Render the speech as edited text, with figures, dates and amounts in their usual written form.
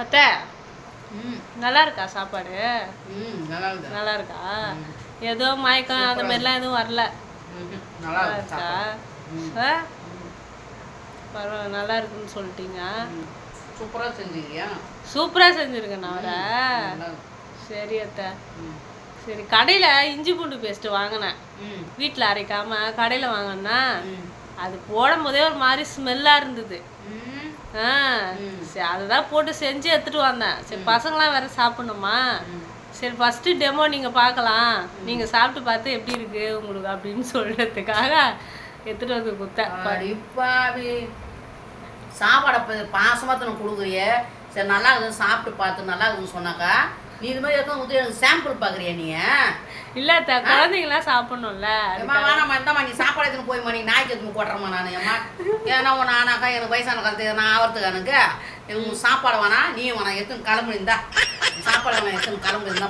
அத்தை ம் நல்லா இருக்கா சாப்பாடு? ம் நல்லா இருக்கு. நல்லா இருக்கா? ஏதோ மயக்கம் அந்த மாதிரிலாம் எதுவும் வரல. நல்லா நல்லா இருக்கு இருக்கா? சாப்பாடு. ஆ? பரவாயில்ல, நல்லா இருக்குன்னு சொல்லிட்டீங்க. சூப்பராக செஞ்சுக்கிறியா? சூப்பராக செஞ்சுருக்கேன் நான் வர. நல்லா இருக்கு. சரி அத்தை. ம் சரி, கடையில் இஞ்சி பூண்டு பேஸ்ட்டு வாங்கினேன். ம் வீட்டில் அரைக்காம கடையில் வாங்கினேன்னா ம் அது போடும் போதே ஒரு மாதிரி ஸ்மெல்லாக இருந்தது. ம் ஆ சரி, அதுதான் போட்டு செஞ்சு எடுத்துகிட்டு வந்தேன். சரி, பசங்களாம் வேற சாப்பிடணுமா? சரி, ஃபஸ்ட்டு டெமோ நீங்கள் பார்க்கலாம், நீங்கள் சாப்பிட்டு பார்த்து எப்படி இருக்கு உங்களுக்கு அப்படின்னு சொல்கிறதுக்காக எடுத்துகிட்டு வந்து கொடுத்தேன். படிப்பாவி சாப்பாடை பாசமாக கொடுக்குறிய. சரி, நல்லா இருக்குது சாப்பிட்டு பார்த்து நல்லா இருக்குதுன்னு சொன்னாக்கா நீ இது மாதிரி எதுவும் வந்து எனக்கு சாம்பிள் பார்க்குறியா நீ? இல்லை குழந்தைங்களாம் சாப்பிடணும்ல. வேணாம்மா இந்தாம்மா நீ சாப்பாடு எடுத்துன்னு போய்மா, நீ நாய்க்கு எடுத்துன்னு போடுறம்மா நான் ஏம்மா. ஏன்னா ஒன்று ஆனாக்கா எனக்கு வயசான காலத்துக்கு நான் ஆகிறதுக்கு எனக்கு சாப்பாடு வேணாம், நீ வேணாம் எடுத்துன்னு கிளம்புறீந்தா சாப்பாடு வேணாம் எடுத்துன்னு கிளம்புறீந்தா